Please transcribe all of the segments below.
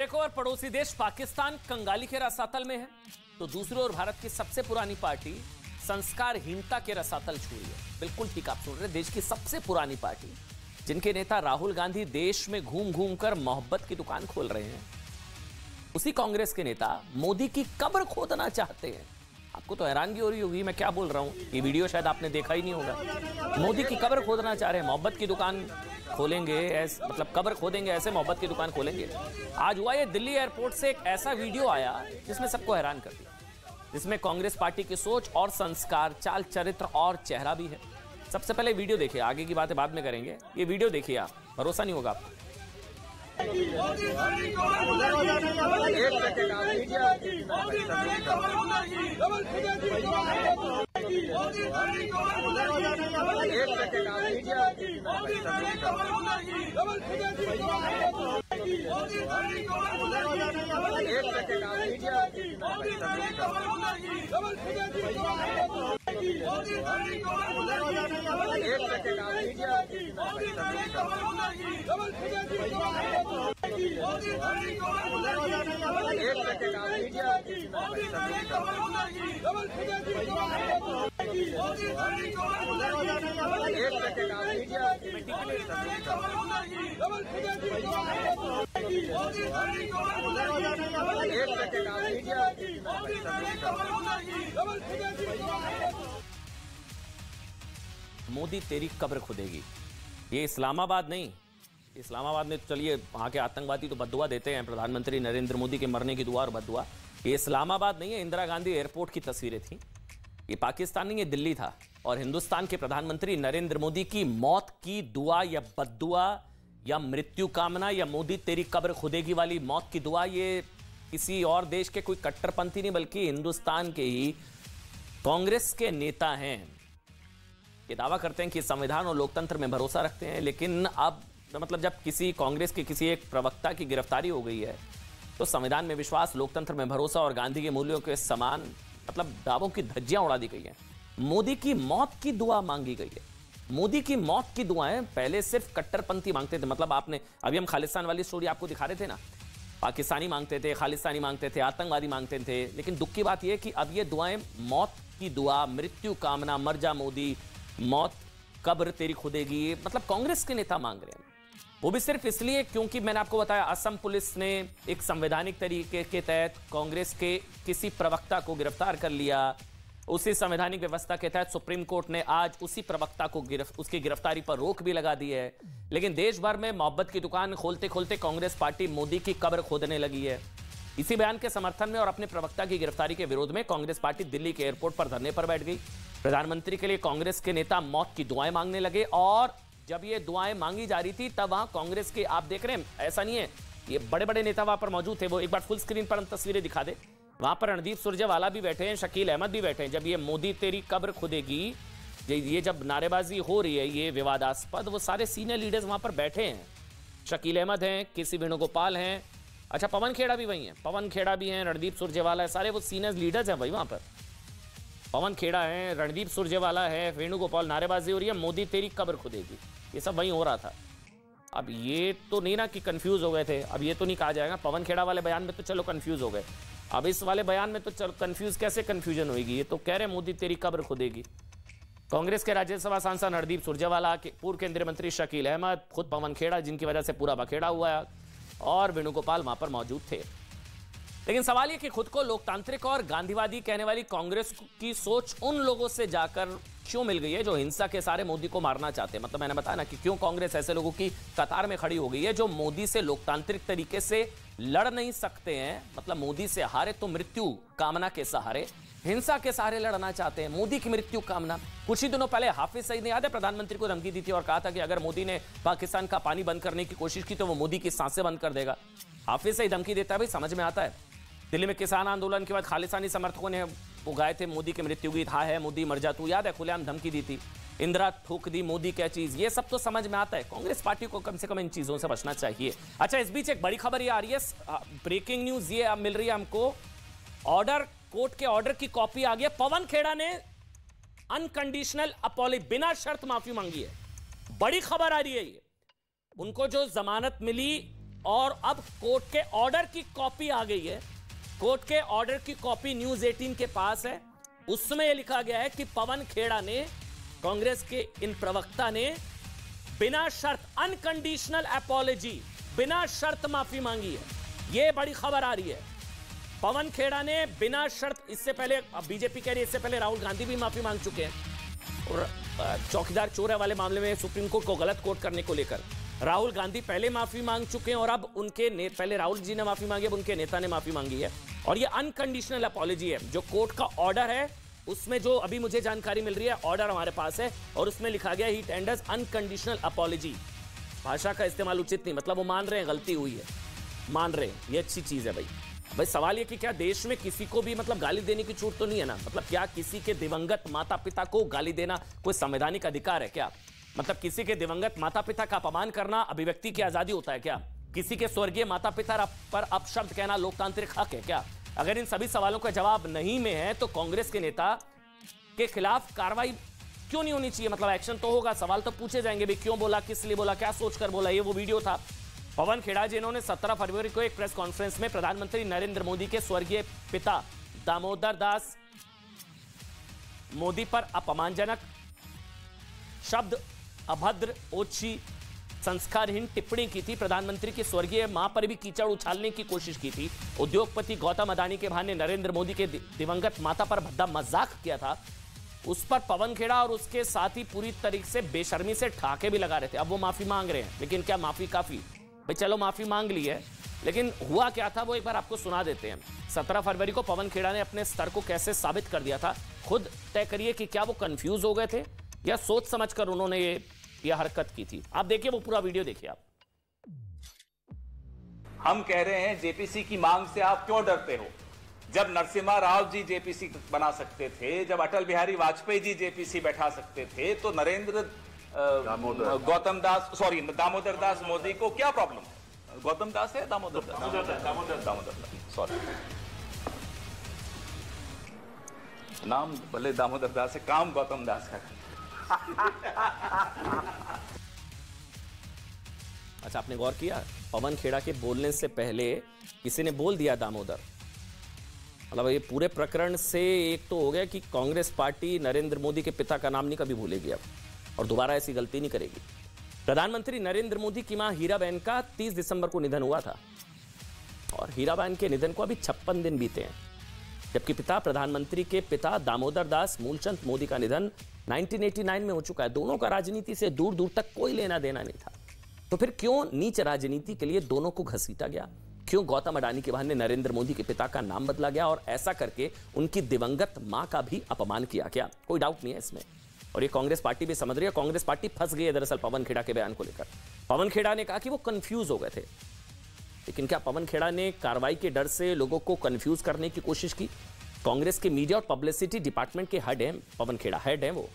एक और पड़ोसी देश पाकिस्तान कंगाली के रसातल में है, तो दूसरी ओर भारत की सबसे पुरानी पार्टी संस्कारहीनता के रसातल छू रही है। बिल्कुल ठीक आप सुन रहे हैं, देश की सबसे पुरानी पार्टी जिनके नेता राहुल गांधी देश में घूम घूम कर मोहब्बत की दुकान खोल रहे हैं, उसी कांग्रेस के नेता मोदी की कब्र खोदना चाहते हैं। आपको तो हैरानगी हो रही होगी मैं क्या बोल रहा हूं, ये वीडियो शायद आपने देखा ही नहीं होगा। मोदी की कब्र खोदना चाह रहे हैं, मोहब्बत की दुकान खोलेंगे, मतलब कब्र खोदेंगे ऐसे मोहब्बत की दुकान खोलेंगे। आज हुआ ये दिल्ली एयरपोर्ट से एक ऐसा वीडियो आया जिसमें सबको हैरान कर दिया, जिसमें कांग्रेस पार्टी की सोच और संस्कार, चाल चरित्र और चेहरा भी है। सबसे पहले वीडियो देखिए, आगे की बातें बाद में करेंगे। ये वीडियो देखिए, आप भरोसा नहीं होगा आपको। मोदी तेरी कब्र खुदेगी। ये इस्लामाबाद नहीं, इस्लामाबाद में तो चलिए वहां के आतंकवादी तो बद्दुआ देते हैं प्रधानमंत्री नरेंद्र मोदी के मरने की दुआ और बद्दुआ। ये इस्लामाबाद नहीं है, इंदिरा गांधी एयरपोर्ट की तस्वीरें थी। ये पाकिस्तान नहीं, ये दिल्ली था। और हिंदुस्तान के प्रधानमंत्री नरेंद्र मोदी की मौत की दुआ या बद्दुआ या मृत्यु कामना या मोदी तेरी कब्र खुदेगी वाली मौत की दुआ, ये किसी और देश के कोई कट्टरपंथी नहीं बल्कि हिंदुस्तान के ही कांग्रेस के नेता हैं। ये दावा करते हैं कि संविधान और लोकतंत्र में भरोसा रखते हैं, लेकिन अब मतलब जब किसी कांग्रेस के किसी एक प्रवक्ता की गिरफ्तारी हो गई है तो संविधान में विश्वास, लोकतंत्र में भरोसा और गांधी के मूल्यों के समान मतलब दावों की धज्जियां उड़ा दी गई हैं। मोदी की मौत की दुआ मांगी गई है। मोदी की मौत की दुआएं पहले सिर्फ कट्टरपंथी मांगते थे, मतलब आपने अभी हम खालिस्तान वाली स्टोरी आपको दिखा रहे थे ना, पाकिस्तानी मांगते थे, खालिस्तानी मांगते थे, आतंकवादी मांगते थे। लेकिन दुख की बात यह कि अब ये दुआएं मौत की दुआ, मृत्यु कामना, मर जा मोदी, मौत कब्र तेरी खुदेगी, मतलब कांग्रेस के नेता मांग रहे हैं। वो भी सिर्फ इसलिए क्योंकि मैंने आपको बताया असम पुलिस ने एक संवैधानिक तरीके के तहत कांग्रेस के किसी प्रवक्ता को गिरफ्तार कर लिया। उसी संवैधानिक व्यवस्था के तहत सुप्रीम कोर्ट ने आज उसी प्रवक्ता को उसकी गिरफ्तारी पर रोक भी लगा दी है। लेकिन देश भर में मोहब्बत की दुकान खोलते खोलते कांग्रेस पार्टी मोदी की कब्र खोदने लगी है। इसी बयान के समर्थन में और अपने प्रवक्ता की गिरफ्तारी के विरोध में कांग्रेस पार्टी दिल्ली के एयरपोर्ट पर धरने पर बैठ गई। प्रधानमंत्री के लिए कांग्रेस के नेता मौत की दुआएं मांगने लगे और जब ये दुआएं मांगी जा रही थी तब वहां कांग्रेस के, आप देख रहे हैं ऐसा नहीं है, ये बड़े बड़े नेता वहां पर मौजूद थे। वो एक बार फुल स्क्रीन पर हम तस्वीरें दिखा दे। वहां पर रणदीप सुरजेवाला भी बैठे हैं, शकील अहमद भी बैठे हैं। जब ये मोदी तेरी कब्र खुदेगी, ये जब नारेबाजी हो रही है ये विवादास्पद, वो सारे सीनियर लीडर्स वहां पर बैठे हैं। शकील अहमद हैं, केसी वेणुगोपाल हैं, अच्छा पवन खेड़ा भी वही है, पवन खेड़ा भी हैं, रणदीप सुरजेवाला है, सारे वो सीनियर लीडर्स हैं भाई वहां पर। पवन खेड़ा है, रणदीप सुरजेवाला है, वेणुगोपाल, नारेबाजी हो रही है, मोदी तेरी कब्र खुदेगी, ये सब वहीं हो रहा था। अब ये तो नहीं ना कि कंफ्यूज हो गए थे, अब ये तो नहीं कहा जाएगा पवन खेड़ा वाले बयान में तो चलो कंफ्यूज हो गए, अब इस वाले बयान में तो चलो कंफ्यूज कैसे कंफ्यूजन होगी, ये तो कह रहे मोदी तेरी कब्र खुदेगी। कांग्रेस के राज्यसभा सांसद रणदीप सुरजेवाला, पूर्व केंद्रीय मंत्री शकील अहमद, खुद पवन खेड़ा जिनकी वजह से पूरा बखेड़ा हुआ है, और वेणुगोपाल वहां पर मौजूद थे। लेकिन सवाल यह कि खुद को लोकतांत्रिक और गांधीवादी कहने वाली कांग्रेस की सोच उन लोगों से जाकर क्यों मिल गई है जो हिंसा के सारे मोदी को मारना चाहते हैं। मतलब मैंने बताया ना कि क्यों कांग्रेस ऐसे लोगों की कतार में खड़ी हो गई है जो मोदी से लोकतांत्रिक तरीके से लड़ नहीं सकते हैं, मतलब मोदी से हारे तो मृत्यु कामना के सहारे, हिंसा के सहारे लड़ना चाहते हैं, मोदी की मृत्यु कामना। कुछ ही दिनों पहले हाफिज सईद ने, याद है, प्रधानमंत्री को धमकी दी थी और कहा था कि अगर मोदी ने पाकिस्तान का पानी बंद करने की कोशिश की तो वो मोदी की सांसें बंद कर देगा। हाफिज सईद धमकी देता है भाई, समझ में आता है। दिल्ली में किसान आंदोलन के बाद खालिस्तानी समर्थकों ने उगाए थे मोदी के मृत्यु गीत, हाँ है मोदी मर जा तू, याद है, खुलेआम धमकी दी थी, इंदिरा थूक दी, मोदी क्या चीज, ये सब तो समझ में आता है। कांग्रेस पार्टी को कम से कम इन चीजों से बचना चाहिए। अच्छा, इस बीच एक बड़ी खबर ये आ रही है, ब्रेकिंग न्यूज ये अब मिल रही है हमको, ऑर्डर, कोर्ट के ऑर्डर की कॉपी आ गई। पवन खेड़ा ने अनकंडीशनल अपॉलॉजी, बिना शर्त माफी मांगी है। बड़ी खबर आ रही है ये, उनको जो जमानत मिली और अब कोर्ट के ऑर्डर की कॉपी आ गई है। कोर्ट के ऑर्डर की कॉपी न्यूज 18 के पास है। उसमें यह लिखा गया है कि पवन खेड़ा ने, कांग्रेस के इन प्रवक्ता ने बिना शर्त, अनकंडीशनल अपॉलजी, बिना शर्त माफी मांगी है। यह बड़ी खबर आ रही है। पवन खेड़ा ने बिना शर्त, इससे पहले, अब बीजेपी कह रही है इससे पहले राहुल गांधी भी माफी मांग चुके हैं और चौकीदार चोर है वाले मामले में सुप्रीम कोर्ट को गलत कोट करने को लेकर राहुल गांधी पहले माफी मांग चुके हैं और अब उनके पहले राहुल जी ने माफी मांगी, अब उनके नेता ने माफी मांगी है। और ये अनकंडीशनल अपॉलजी है। जो कोर्ट का ऑर्डर है उसमें, जो अभी मुझे जानकारी मिल रही है, ऑर्डर हमारे पास है और उसमें लिखा गया ही टेंडर्स अनकंडीशनल अपॉलजी। भाषा का इस्तेमाल उचित नहीं, मतलब वो मान रहे हैं गलती हुई है, मान रहे हैं, ये अच्छी चीज है भाई। सवाल ये कि क्या देश में किसी को भी मतलब गाली देने की छूट तो नहीं है ना? मतलब क्या किसी के दिवंगत माता पिता को गाली देना कोई संवैधानिक अधिकार है क्या? मतलब किसी के दिवंगत माता पिता का अपमान करना अभिव्यक्ति की आजादी होता है क्या? किसी के स्वर्गीय माता पिता पर अपशब्द कहना लोकतांत्रिक हक है क्या? अगर इन सभी सवालों का जवाब नहीं में है तो कांग्रेस के नेता के खिलाफ कार्रवाई क्यों नहीं होनी चाहिए? मतलब एक्शन तो होगा, सवाल तो पूछे जाएंगे भी, क्यों बोला, किस लिए बोला, क्या सोचकर बोला। ये वो वीडियो था पवन खेड़ा जिन्होंने 17 फरवरी को एक प्रेस कॉन्फ्रेंस में प्रधानमंत्री नरेंद्र मोदी के स्वर्गीय पिता दामोदर दास मोदी पर अपमानजनक शब्द, अभद्र, ओछी, संस्कारहीन टिप्पणी की थी। प्रधानमंत्री की स्वर्गीय मां पर भी कीचड़ उछालने की कोशिश की थी। उद्योगपति गौतम अदानी के बहाने नरेंद्र मोदी के दिवंगत माता पर भद्दा मजाक किया था। उस पर पवन खेड़ा और उसके साथी पूरी तरीके से बेशर्मी से ठाके भी लगा रहे थे। अब वो माफी मांग रहे हैं, लेकिन क्या माफी काफी? भाई चलो माफी मांग ली है, लेकिन हुआ क्या था वो एक बार आपको सुना देते हैं। 17 फरवरी को पवन खेड़ा ने अपने स्तर को कैसे साबित कर दिया था, खुद तय करिए कि क्या वो कंफ्यूज हो गए थे या सोच समझकर उन्होंने ये हरकत की थी। आप देखिए वो पूरा वीडियो देखिए आप। हम कह रहे हैं जेपीसी की मांग से आप क्यों डरते हो? जब नरसिम्हा राव जी जेपीसी बना सकते थे, जब अटल बिहारी वाजपेयी जी जेपीसी बैठा सकते थे, तो दामोदर दास मोदी को क्या प्रॉब्लम है? गौतम दास है, दामोदर दास, सॉरी, नाम भले दामोदर दास है, काम गौतम दास का। अच्छा, आपने गौर किया पवन खेड़ा के बोलने से पहले किसी ने बोल दिया दामोदर। मतलब ये पूरे प्रकरण से एक तो हो गया कि कांग्रेस पार्टी नरेंद्र मोदी के पिता का नाम नहीं कभी भूलेगी अब और दोबारा ऐसी गलती नहीं करेगी। प्रधानमंत्री नरेंद्र मोदी की मां हीराबेन का 30 दिसंबर को निधन हुआ था और हीराबेन के निधन को अभी 56 दिन बीते हैं, जबकि पिता प्रधानमंत्री के पिता दामोदर दास मूलचंद मोदी का निधन 1989 में हो चुका है। दोनों का राजनीति से दूर दूर तक कोई लेना देना नहीं था। तो फिर क्यों नीच राजनीति के लिए दोनों को घसीटा गया? क्यों गौतम अडानी के बहाने नरेंद्र मोदी के पिता का नाम बदला गया और ऐसा करके उनकी दिवंगत मां का भी अपमान किया गया? कोई डाउट नहीं है इसमें। और ये कांग्रेस पार्टी भी समझ रही है। कांग्रेस पार्टी फंस गई है दरअसल पवन खेड़ा के बयान को लेकर। पवन खेड़ा ने कहा कि वो कंफ्यूज हो गए थे, लेकिन क्या पवन खेड़ा ने कार्रवाई के डर से लोगों को कंफ्यूज करने की कोशिश की? कांग्रेस के मीडिया और पब्लिसिटी डिपार्टमेंट के हेड हैं पवन खेड़ा, हेड हैं वो।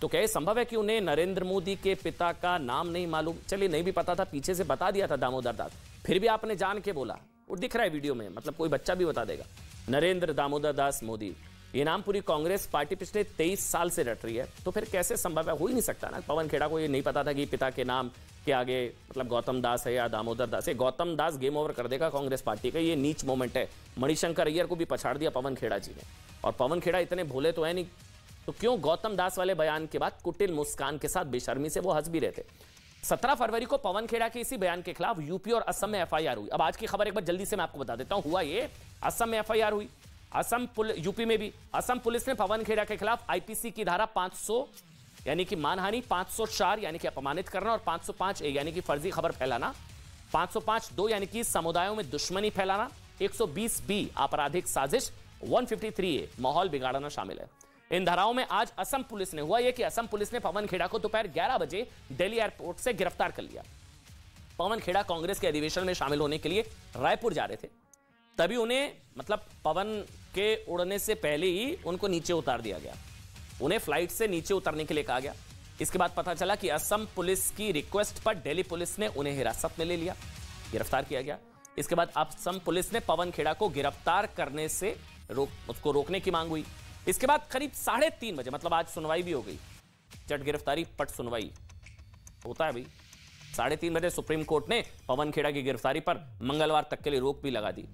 तो क्या संभव है कि उन्हें नरेंद्र मोदी के पिता का नाम नहीं मालूम? चलिए नहीं भी पता था, पीछे से बता दिया था दामोदर दास, फिर भी आपने जान के बोला। वो दिख रहा है वीडियो में, मतलब कोई बच्चा भी बता देगा। नरेंद्र दामोदर दास मोदी, ये नाम पूरी कांग्रेस पार्टी पिछले 23 साल से रट रही है। तो फिर कैसे संभव है? हो ही नहीं सकता ना। पवन खेड़ा को ये नहीं पता था कि पिता के नाम के आगे मतलब गौतम दास है या दामोदर दास है। गौतम दास गेम ओवर कर देगा कांग्रेस पार्टी का। ये नीच मोमेंट है। मणिशंकर अय्यर को भी पछाड़ दिया पवन खेड़ा जी ने। और पवन खेड़ा इतने भोले तो है नहीं, तो क्यों गौतम दास वाले बयान के बाद कुटिल मुस्कान के साथ बेशर्मी से वो हंस भी रहे थे। 17 फरवरी को पवन खेड़ा के इसी बयान के खिलाफ यूपी और असम में एफआईआर हुई। अब आज की खबर एक बार जल्दी से मैं आपको बता देता हूं। हुआ ये, असम में एफआईआर हुई, यूपी में भी। असम पुलिस ने पवन खेड़ा के खिलाफ आईपीसी की धारा 500 यानी कि मानहानि, 504 यानी कि अपमानित करना और 505A यानी कि फर्जी खबर फैलाना, 505(2) यानी कि समुदायों में दुश्मनी फैलाना, 120B आपराधिक साजिश, 153A माहौल बिगाड़ना शामिल है। इन धाराओं में आज असम पुलिस ने, हुआ यह कि असम पुलिस ने पवन खेड़ा को दोपहर 11 बजे दिल्ली एयरपोर्ट से गिरफ्तार कर लिया। पवन खेड़ा कांग्रेस के अधिवेशन में शामिल होने के लिए रायपुर जा रहे थे, तभी उन्हें मतलब पवन के उड़ने से पहले ही उनको नीचे उतार दिया गया। उन्हें फ्लाइट से नीचे उतरने के लिए कहा गया। इसके बाद पता चला कि असम पुलिस की रिक्वेस्ट पर दिल्ली पुलिस ने उन्हें हिरासत में ले लिया, गिरफ्तार किया गया। इसके बाद असम पुलिस ने पवन खेड़ा को गिरफ्तार करने से उसको रोकने की मांग हुई। इसके बाद करीब 3:30 बजे, मतलब आज सुनवाई भी हो गई, चट गिरफ्तारी पट सुनवाई होता है भाई, 3:30 बजे सुप्रीम कोर्ट ने पवन खेड़ा की गिरफ्तारी पर मंगलवार तक के लिए रोक भी लगा दी।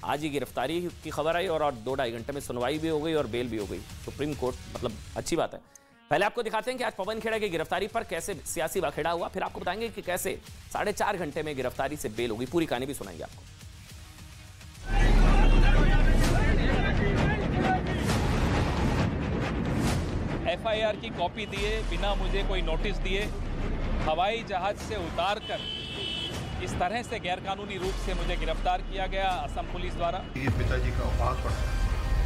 आज ही गिरफ्तारी की खबर आई और 2-2.5 घंटे में सुनवाई भी हो गई और बेल भी हो गई। सुप्रीम कोर्ट, मतलब अच्छी बात है। पहले आपको दिखाते हैं कि आज पवन खेड़ा की गिरफ्तारी पर कैसे सियासी बखेड़ा हुआ, फिर आपको बताएंगे कि कैसे 4.5 घंटे में गिरफ्तारी से बेल हो गई। पूरी कहानी भी सुनाएंगे आपको। एफआईआर की कॉपी दिए बिना मुझे कोई नोटिस दिए हवाई जहाज से उतारकर इस तरह से गैरकानूनी रूप से मुझे गिरफ्तार किया गया असम पुलिस द्वारा। ये पिताजी का अपराध पड़ा है,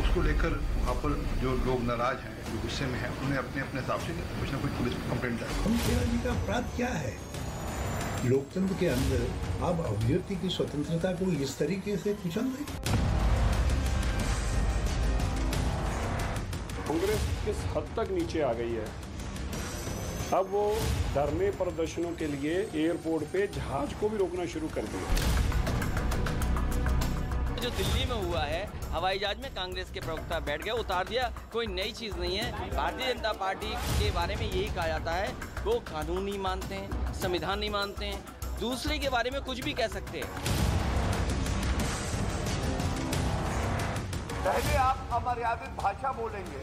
उसको लेकर वहाँ पर जो लोग नाराज हैं, जो गुस्से में हैं, उन्हें अपने अपने हिसाब से कुछ न कुछ पुलिस को कंप्लेंट डाली। पवन खेड़ा जी का अपराध क्या है? लोकतंत्र के अंदर आप अभिव्यक्ति की स्वतंत्रता को इस तरीके से कुचल दें। कांग्रेस किस हद तक नीचे आ गई है, अब वो धरने प्रदर्शनों के लिए एयरपोर्ट पे जहाज को भी रोकना शुरू कर दिया। जो दिल्ली में हुआ है, हवाई जहाज में कांग्रेस के प्रवक्ता बैठ गए, उतार दिया, कोई नई चीज नहीं है। भारतीय जनता पार्टी के बारे में यही कहा जाता है, वो कानून नहीं मानते हैं, संविधान नहीं मानते हैं, दूसरे के बारे में कुछ भी कह सकते हैं। पहले आप अमर्यादित भाषा बोलेंगे,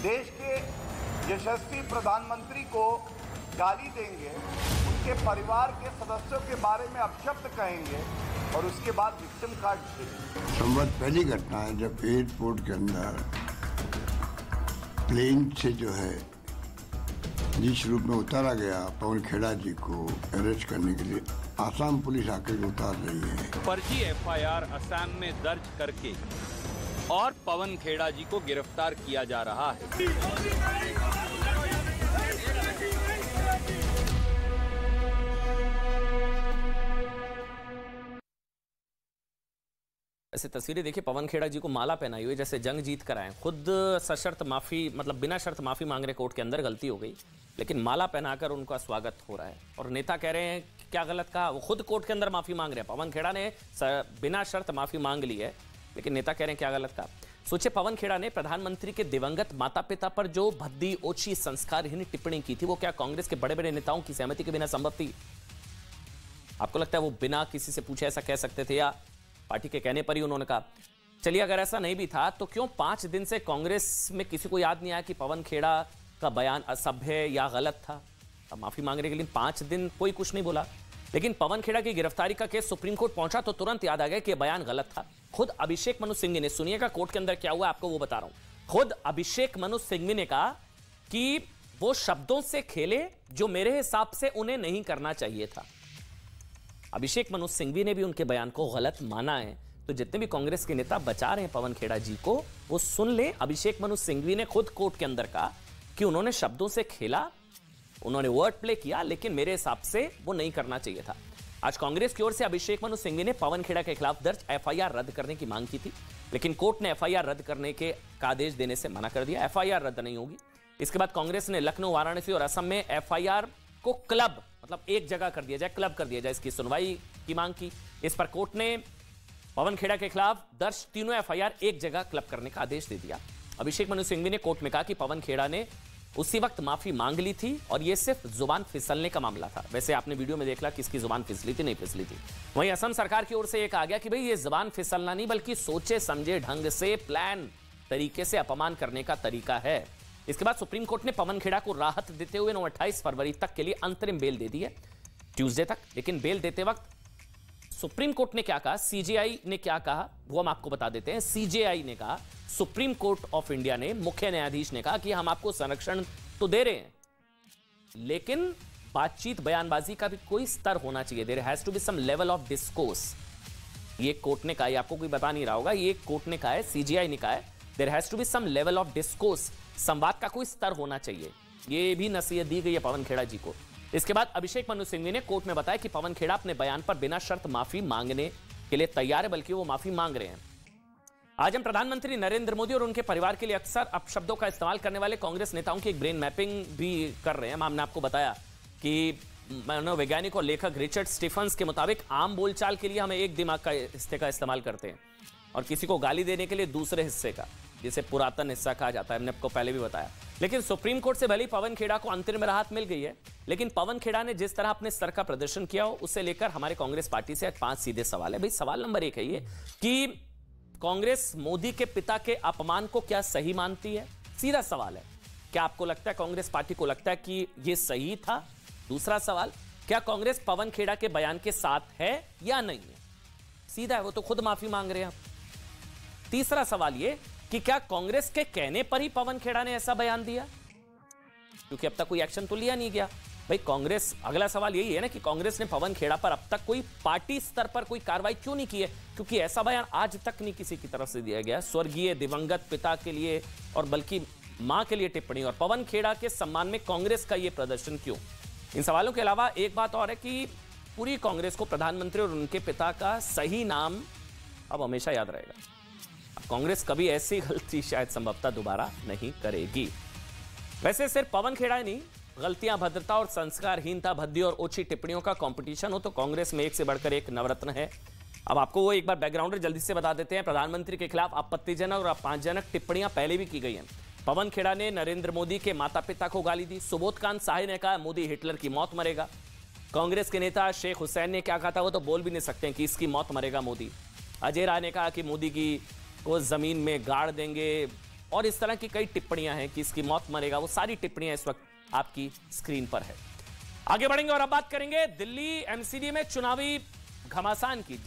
देश के यशस्वी प्रधानमंत्री को गाली देंगे, उनके परिवार के सदस्यों के बारे में अपशब्द कहेंगे और उसके बाद विक्टिम कार्ड देंगे। संवत पहली घटना है जब एयरपोर्ट के अंदर प्लेन से जो है जिस रूप में उतारा गया पवन खेड़ा जी को अरेस्ट करने के लिए आसाम पुलिस आकर उतार रही है। फर्जी एफआईआर असम में दर्ज करके और पवन खेड़ा जी को गिरफ्तार किया जा रहा है। ऐसे तस्वीरें देखिए, पवन खेड़ा जी को माला पहनाई हुई जैसे जंग जीत कर आए। खुद सशर्त माफी, मतलब बिना शर्त माफी मांग रहे, कोर्ट के अंदर गलती हो गई, लेकिन माला पहनाकर उनका स्वागत हो रहा है। और नेता कह रहे हैं क्या गलत कहा, वो खुद कोर्ट के अंदर माफी मांग रहे हैं। पवन खेड़ा ने बिना शर्त माफी मांग ली है, लेकिन नेता कह रहे हैं क्या गलत कहा। सोचिए, पवन खेड़ा ने प्रधानमंत्री के दिवंगत माता पिता पर जो भद्दी, ओछी, संस्कारहीन टिप्पणी की थी, वो क्या कांग्रेस के बड़े बड़े नेताओं की सहमति के बिना संभव थी? आपको लगता है वो बिना किसी से पूछे ऐसा कह सकते थे, या पार्टी के कहने पर ही उन्होंने कहा? चलिए, अगर ऐसा नहीं भी था तो क्यों 5 दिन से कांग्रेस में किसी को याद नहीं आया कि पवन खेड़ा का बयान असभ्य या गलत था? अब माफी मांगने के लिए 5 दिन कोई कुछ नहीं बोला, लेकिन पवन खेड़ा की गिरफ्तारी का केस सुप्रीम कोर्ट पहुंचा तो तुरंत याद आ गया कि यह बयान गलत था। खुद अभिषेक मनु सिंघवी ने, सुनिएगा कोर्ट के अंदर क्या हुआ आपको वो बता रहा हूं। खुद अभिषेक मनु सिंघवी ने कहा कि वो शब्दों से खेले जो मेरे हिसाब से उन्हें नहीं करना चाहिए था। अभिषेक मनु सिंघवी ने भी उनके बयान को गलत माना है। तो जितने भी कांग्रेस के नेता बचा रहे हैं पवन खेड़ा जी को, वो सुन ले। अभिषेक मनु सिंघवी ने खुद कोर्ट के अंदर कहा कि उन्होंने शब्दों से खेला, उन्होंने वर्ड प्ले किया, लेकिन मेरे हिसाब से वो नहीं करना चाहिए था। आज कांग्रेस की ओर से अभिषेक मनु सिंघवी ने पवन खेड़ा के खिलाफ दर्ज एफआईआर रद्द करने की मांग की थी, लेकिन कोर्ट ने एफआईआर रद्द करने के आदेश देने से मना कर दिया। एफआईआर रद्द नहीं होगी। इसके बाद कांग्रेस ने लखनऊ, वाराणसी और असम में एफआईआर को क्लब, मतलब एक जगह कर दिया जाए, क्लब कर दिया जाए, इसकी सुनवाई की मांग की। इस पर कोर्ट ने पवन खेड़ा के खिलाफ दर्ज तीनों एफआईआर एक जगह क्लब करने का आदेश दे दिया। अभिषेक मनु सिंघवी ने कोर्ट में कहा कि पवन खेड़ा ने उसी वक्त माफी मांग ली थी और यह सिर्फ जुबान फिसलने का मामला था। वैसे आपने वीडियो में देखला किसकी जुबान फिसली थी, नहीं फिसली थी। वहीं असम सरकार की ओर से यह कहा गया कि भाई ये जुबान फिसलना नहीं, बल्कि सोचे समझे ढंग से, प्लान तरीके से अपमान करने का तरीका है। इसके बाद सुप्रीम कोर्ट ने पवन खेड़ा को राहत देते हुए 28 फरवरी तक के लिए अंतरिम बेल दे दी है, ट्यूसडे तक। लेकिन बेल देते वक्त सुप्रीम कोर्ट ने क्या कहा, सीजेआई ने क्या कहा, वो हम आपको बता देते हैं। सीजेआई ने कहा, सुप्रीम कोर्ट ऑफ इंडिया ने, मुख्य न्यायाधीश ने कहा कि हम आपको संरक्षण तो दे रहे हैं, लेकिन बातचीत, बयानबाजी का भी कोई स्तर होना चाहिए। There has to be some level of discourse. ये कोर्ट ने कहा, ये आपको कोई बता नहीं रहा होगा, ये कोर्ट ने कहा है, सीजेआई ने कहा है, there has to be some level of discourse. संवाद का कोई स्तर होना चाहिए। ये भी नसीहत दी गई है पवन खेड़ा जी को। इसके बाद अभिषेक मनु सिंघवी ने कोर्ट में बताया कि पवन खेड़ा अपने बयान पर बिना शर्त माफी मांगने के लिए तैयार है, बल्कि वो माफी मांग रहे हैं। आज हम प्रधानमंत्री नरेंद्र मोदी और उनके परिवार के लिए अक्सर अपशब्दों का इस्तेमाल करने वाले कांग्रेस नेताओं की एक ब्रेन मैपिंग भी कर रहे हैं। हमने आपको बताया कि मनोवैज्ञानिक और लेखक रिचर्ड स्टीफन्स के मुताबिक आम बोलचाल के लिए हम एक दिमाग का हिस्से का इस्तेमाल करते हैं और किसी को गाली देने के लिए दूसरे हिस्से का। जिसे पुरातन हिस्सा कहा जाता है, हमने आपको पहले भी बताया। लेकिन सुप्रीम कोर्ट से भले पवन खेड़ा को अंतरिम राहत मिल गई है, लेकिन पवन खेड़ा ने जिस तरह अपने स्तर का प्रदर्शन किया हो, उससे लेकर हमारे कांग्रेस पार्टी से 5 सीधे सवाल है। भाई सवाल नंबर 1 है ये कि कांग्रेस मोदी के पिता के अपमान को क्या सही मानती है? सीधा सवाल है। क्या आपको लगता है, कांग्रेस पार्टी को लगता है कि यह सही था? दूसरा सवाल, क्या कांग्रेस पवन खेड़ा के बयान के साथ है या नहीं है? सीधा है, वो तो खुद माफी मांग रहे हैं। तीसरा सवाल ये कि क्या कांग्रेस के कहने पर ही पवन खेड़ा ने ऐसा बयान दिया? क्योंकि अब तक कोई एक्शन तो लिया नहीं गया। भाई कांग्रेस, अगला सवाल यही है ना कि कांग्रेस ने पवन खेड़ा पर अब तक कोई पार्टी स्तर पर कोई कार्रवाई क्यों नहीं की है? क्योंकि ऐसा बयान आज तक नहीं किसी की तरफ से दिया गया। स्वर्गीय दिवंगत पिता के लिए और बल्कि मां के लिए टिप्पणी, और पवन खेड़ा के सम्मान में कांग्रेस का यह प्रदर्शन क्यों? इन सवालों के अलावा एक बात और है कि पूरी कांग्रेस को प्रधानमंत्री और उनके पिता का सही नाम अब हमेशा याद रहेगा। कांग्रेस कभी ऐसी गलती शायद संभवतः दोबारा नहीं करेगी। वैसे सिर्फ पवन खेड़ा ही नहीं, गलतियां, भद्रता और संस्कारहीनता, भद्दी और ओछी टिप्पणियों का कंपटीशन हो तो कांग्रेस में एक से बढ़कर एक नवरत्न है। अब आपको वो एक बार बैकग्राउंड जल्दी से बता देते हैं। प्रधानमंत्री के खिलाफ आपत्तिजनक और अपमानजनक टिप्पणियां पहले भी की गई हैं। पवन खेड़ा ने नरेंद्र मोदी के माता पिता को गाली दी। सुबोधकांत साहे ने कहा मोदी हिटलर की मौत मरेगा। कांग्रेस के नेता शेख हुसैन ने क्या कहा था, वो तो बोल भी नहीं सकते हैं कि इसकी मौत मरेगा मोदी। अजय राय ने कहा कि मोदी की को जमीन में गाड़ देंगे, और इस तरह की कई टिप्पणियां हैं कि इसकी मौत मरेगा। वो सारी टिप्पणियां इस वक्त आपकी स्क्रीन पर है। आगे बढ़ेंगे और अब बात करेंगे दिल्ली एमसीडी में चुनावी घमासान की।